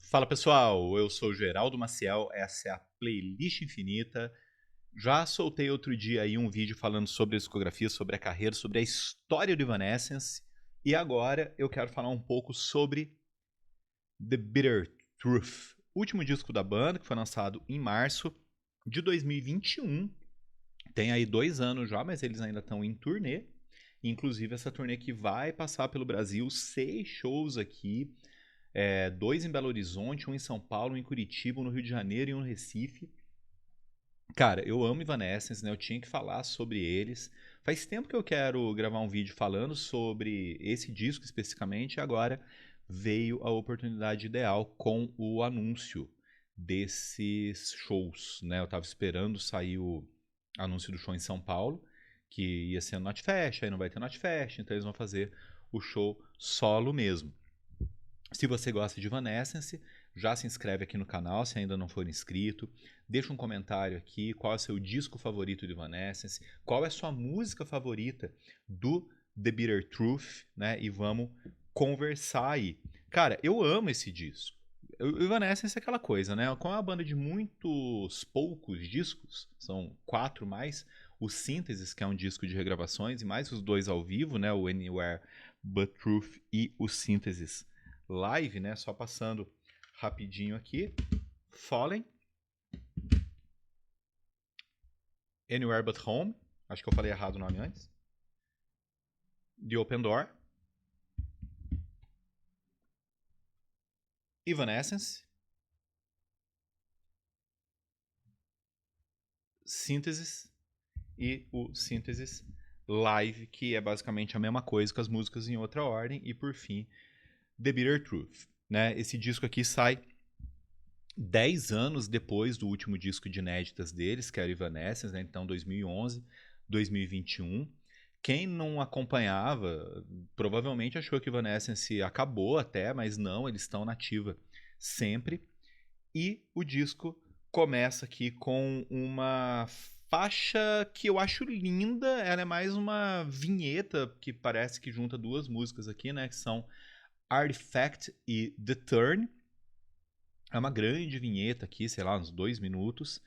Fala pessoal, eu sou o Geraldo Maciel, essa é a Playlist Infinita. Já soltei outro dia aí um vídeo falando sobre a discografia, sobre a carreira, sobre a história do Evanescence. E agora eu quero falar um pouco sobre The Bitter Truth, último disco da banda que foi lançado em março de 2021. Tem aí 2 anos já, mas eles ainda estão em turnê. Inclusive essa turnê que vai passar pelo Brasil, 6 shows aqui. 2 em Belo Horizonte, um em São Paulo, um em Curitiba, um no Rio de Janeiro e um no Recife. Cara, eu amo Evanescence, né? Eu tinha que falar sobre eles. Faz tempo que eu quero gravar um vídeo falando sobre esse disco especificamente, e agora veio a oportunidade ideal com o anúncio desses shows, né? Eu tava esperando sair o anúncio do show em São Paulo, que ia ser no Notfest, aí não vai ter Notfest, então eles vão fazer o show solo mesmo. Se você gosta de Evanescence, já se inscreve aqui no canal se ainda não for inscrito. Deixa um comentário aqui, qual é o seu disco favorito de Evanescence, qual é a sua música favorita do The Bitter Truth, né? E vamos conversar aí. Cara, eu amo esse disco. O Evanescence é aquela coisa, né? Como é uma banda de muitos poucos discos, são 4 mais, o Synthesis, que é um disco de regravações, e mais os 2 ao vivo, né? O Anywhere But Truth e o Synthesis live, né? Só passando rapidinho aqui. Fallen. Anywhere But Home. Acho que eu falei errado o nome antes. The Open Door. Evanescence. Synthesis. E o Synthesis Live, que é basicamente a mesma coisa com as músicas em outra ordem. E por fim, The Bitter Truth. Né? Esse disco aqui sai 10 anos depois do último disco de inéditas deles, que era Evanescence, né? Então 2011, 2021. Quem não acompanhava provavelmente achou que Evanescence acabou até, mas não, eles estão na ativa sempre. E o disco começa aqui com uma faixa que eu acho linda, ela é mais uma vinheta que parece que junta 2 músicas aqui, né, que são Artifact e The Turn. É uma grande vinheta aqui, sei lá, uns 2 minutos.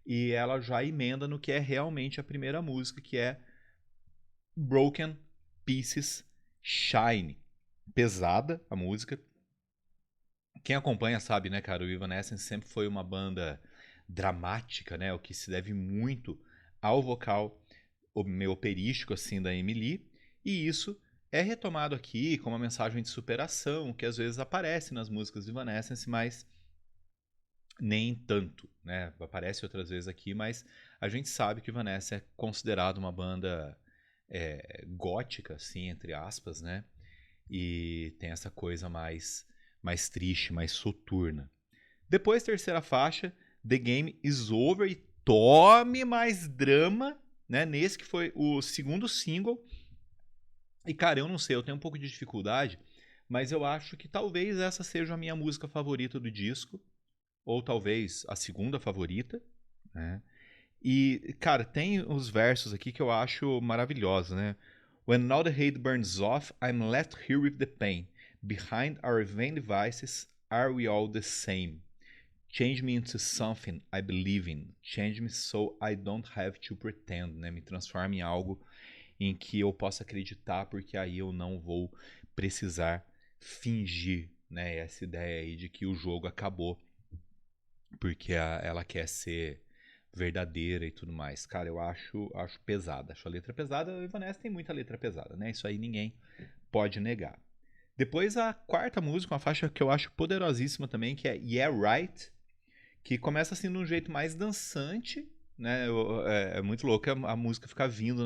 E ela já emenda no que é realmente a primeira música, que é Broken Pieces Shine. Pesada a música. Quem acompanha sabe, né, cara, o Evanescence sempre foi uma banda dramática, né, o que se deve muito ao vocal meio operístico, assim, da Emily. E isso é retomado aqui com uma mensagem de superação, que às vezes aparece nas músicas de Evanescence, mas nem tanto, né? Aparece outras vezes aqui, mas a gente sabe que Vanessa é considerado uma banda gótica, assim, entre aspas, né? E tem essa coisa mais triste, mais soturna. Depois, terceira faixa, The Game Is Over, e tome mais drama, né? Nesse que foi o segundo single. E, cara, eu não sei, eu tenho um pouco de dificuldade, mas eu acho que talvez essa seja a minha música favorita do disco, ou talvez a segunda favorita, né? E, cara, tem os versos aqui que eu acho maravilhosos, né? When all the hate burns off, I'm left here with the pain. Behind our vain devices, are we all the same? Change me into something I believe in. Change me so I don't have to pretend, né? Me transforma em algo em que eu possa acreditar, porque aí eu não vou precisar fingir, né? Essa ideia aí de que o jogo acabou porque ela quer ser verdadeira e tudo mais. Cara, eu acho pesada. Acho a letra pesada. O Evanescence tem muita letra pesada, né? Isso aí ninguém pode negar. Depois a quarta música, uma faixa que eu acho poderosíssima também, que é Yeah Right, que começa assim de um jeito mais dançante, né? É muito louco a música ficar vindo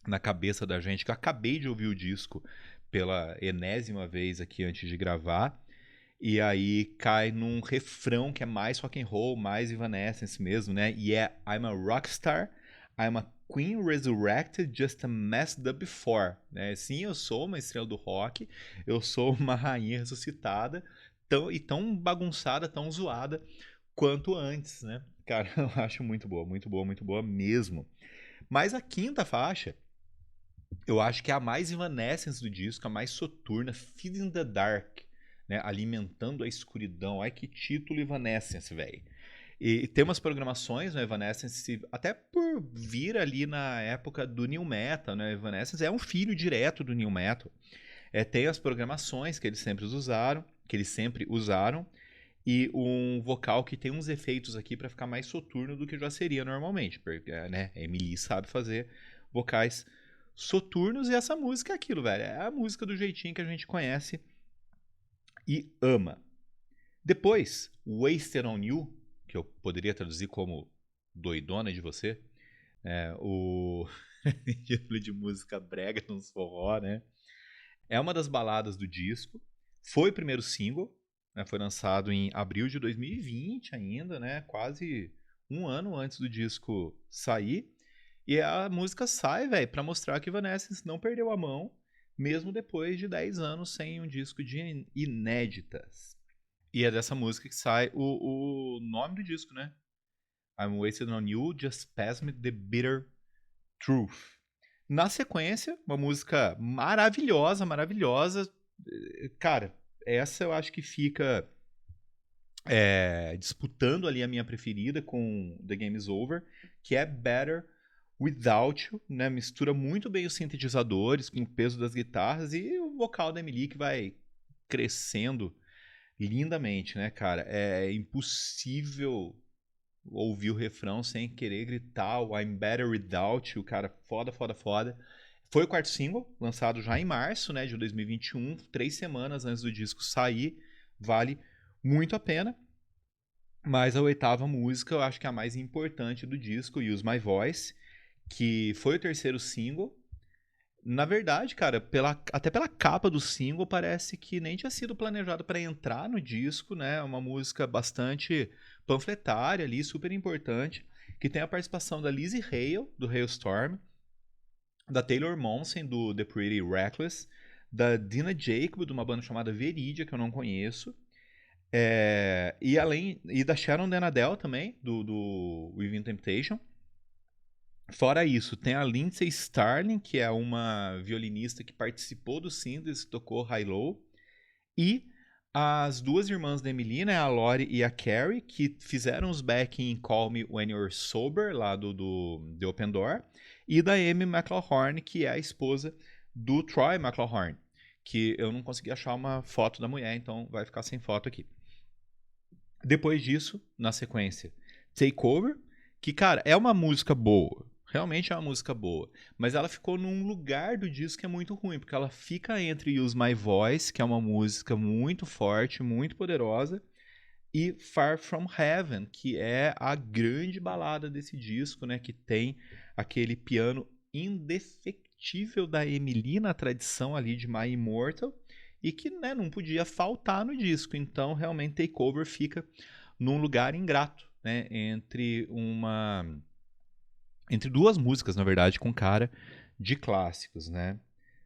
na cabeça da gente, que eu acabei de ouvir o disco pela enésima vez aqui antes de gravar. E aí cai num refrão que é mais rock and roll, mais Evanescence mesmo, né? E é I'm a rockstar, I'm a queen resurrected, just a messed up before, né? Sim, eu sou uma estrela do rock, eu sou uma rainha ressuscitada, tão bagunçada, tão zoada quanto antes, né? Cara, eu acho muito boa, muito boa, muito boa mesmo. Mas a quinta faixa, eu acho que é a mais Evanescence do disco, a mais soturna, Feed in the Dark, né? Alimentando a escuridão. Ai, que título Evanescence, velho. E tem umas programações no Evanescence, até por vir ali na época do New Metal, né? Evanescence é um filho direto do New Metal. Tem as programações que eles sempre usaram, e um vocal que tem uns efeitos aqui para ficar mais soturno do que já seria normalmente, porque, né, a Emily sabe fazer vocais soturnos, e essa música é aquilo, velho, é a música do jeitinho que a gente conhece e ama. Depois, Wasted on You, que eu poderia traduzir como Doidona de Você, o estilo de música brega nos forró, né? É uma das baladas do disco. Foi o primeiro single, né? Foi lançado em abril de 2020 ainda, né? Quase um ano antes do disco sair. E a música sai, velho, pra mostrar que Evanescence não perdeu a mão, mesmo depois de 10 anos sem um disco de inéditas. E é dessa música que sai o nome do disco, né? I'm Wasted on You, Just Pass Me the Bitter Truth. Na sequência, uma música maravilhosa, maravilhosa. Cara, essa eu acho que fica disputando ali a minha preferida com The Game Is Over, que é Better Without You, né? Mistura muito bem os sintetizadores com o peso das guitarras e o vocal da Emily que vai crescendo lindamente, né, cara? É impossível ouvir o refrão sem querer gritar o I'm Better Without You, cara, foda, foda, foda. Foi o quarto single, lançado já em março, né, de 2021, 3 semanas antes do disco sair, vale muito a pena. Mas a oitava música, eu acho que é a mais importante do disco, Use My Voice, que foi o terceiro single. Na verdade, cara, até pela capa do single, parece que nem tinha sido planejado para entrar no disco, né? Uma música bastante panfletária ali, super importante, que tem a participação da Lizzie Hale, do Hailstorm, da Taylor Momsen, do The Pretty Reckless, da Dina Jacob, de uma banda chamada Veridia, que eu não conheço, e da Sharon Denadel também, do Within Temptation. Fora isso, tem a Lindsay Starling, que é uma violinista que participou do Singles, tocou High-Low. E as duas irmãs da Emily, né, a Lori e a Carrie, que fizeram os backing em Call Me When You're Sober, lá do The Open Door. E da Amy McLaughlin, que é a esposa do Troy McLaughlin. Que eu não consegui achar uma foto da mulher, então vai ficar sem foto aqui. Depois disso, na sequência, Takeover, que, cara, é uma música boa. Realmente é uma música boa. Mas ela ficou num lugar do disco que é muito ruim, porque ela fica entre Use My Voice, que é uma música muito forte, muito poderosa, e Far From Heaven, que é a grande balada desse disco, né? Que tem aquele piano indefectível da Emily na tradição ali de My Immortal, e que, né, não podia faltar no disco. Então, realmente, Takeover fica num lugar ingrato, né? Entre duas músicas, na verdade, com cara de clássicos, né?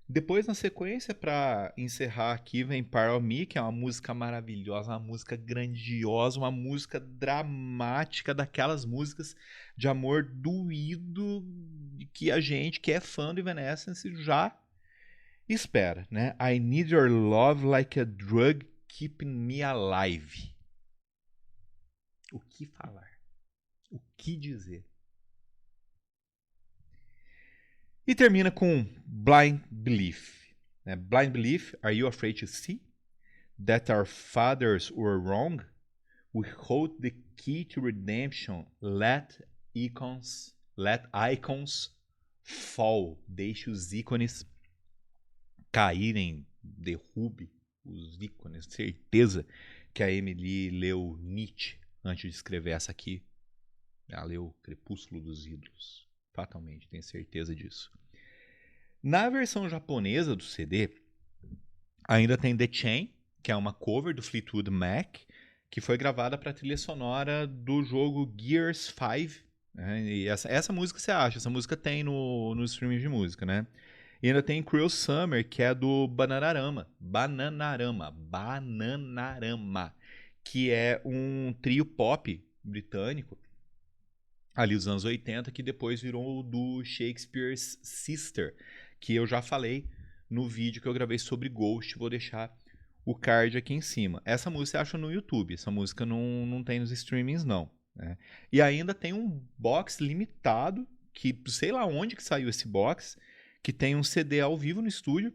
Depois, na sequência, para encerrar aqui, vem Part of Me, que é uma música maravilhosa, uma música grandiosa, uma música dramática, daquelas músicas de amor doído que a gente que é fã do Evanescence já espera, né? I need your love like a drug keeping me alive. O que falar? O que dizer? E termina com Blind Belief. Blind Belief, are you afraid to see that our fathers were wrong? We hold the key to redemption. Let icons fall. Deixe os ícones caírem. Derrube os ícones. Certeza que a Emily leu Nietzsche antes de escrever essa aqui. Ela leu Crepúsculo dos Ídolos. Fatalmente, tenho certeza disso. Na versão japonesa do CD, ainda tem The Chain, que é uma cover do Fleetwood Mac, que foi gravada para a trilha sonora do jogo Gears 5. Né? E essa música você acha, essa música tem no streaming de música, né? E ainda tem Cruel Summer, que é do Bananarama, que é um trio pop britânico ali dos anos 80, que depois virou o do Shakespeare's Sister, que eu já falei no vídeo que eu gravei sobre Ghost, vou deixar o card aqui em cima. Essa música você acha no YouTube, essa música não tem nos streamings não, né? E ainda tem um box limitado, que sei lá onde que saiu esse box, que tem um CD ao vivo no estúdio,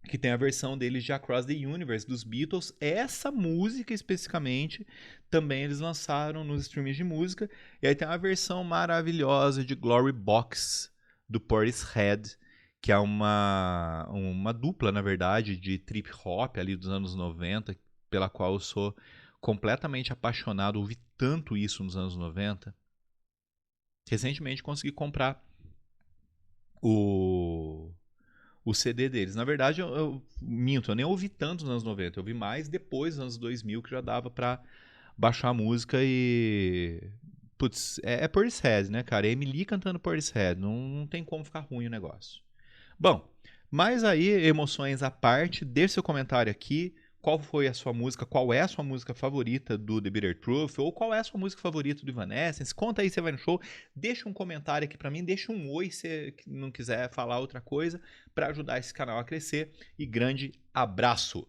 que tem a versão deles de Across the Universe, dos Beatles. Essa música especificamente, também eles lançaram nos streams de música. E aí tem uma versão maravilhosa de Glory Box, do Portishead, que é uma dupla, na verdade, de trip hop ali dos anos 90, pela qual eu sou completamente apaixonado, ouvi tanto isso nos anos 90. Recentemente consegui comprar o CD deles. Na verdade, eu minto, eu nem ouvi tanto nos anos 90, eu ouvi mais depois dos anos 2000, que já dava pra baixar a música e... Putz, é Portishead, né, cara? É Emily cantando Portishead, não tem como ficar ruim o negócio. Bom, mas aí, emoções à parte, deixe seu comentário aqui. Qual foi a sua música? Qual é a sua música favorita do The Bitter Truth? Ou qual é a sua música favorita do Evanescence? Conta aí se você vai no show. Deixa um comentário aqui pra mim. Deixa um oi se não quiser falar outra coisa, pra ajudar esse canal a crescer. E grande abraço!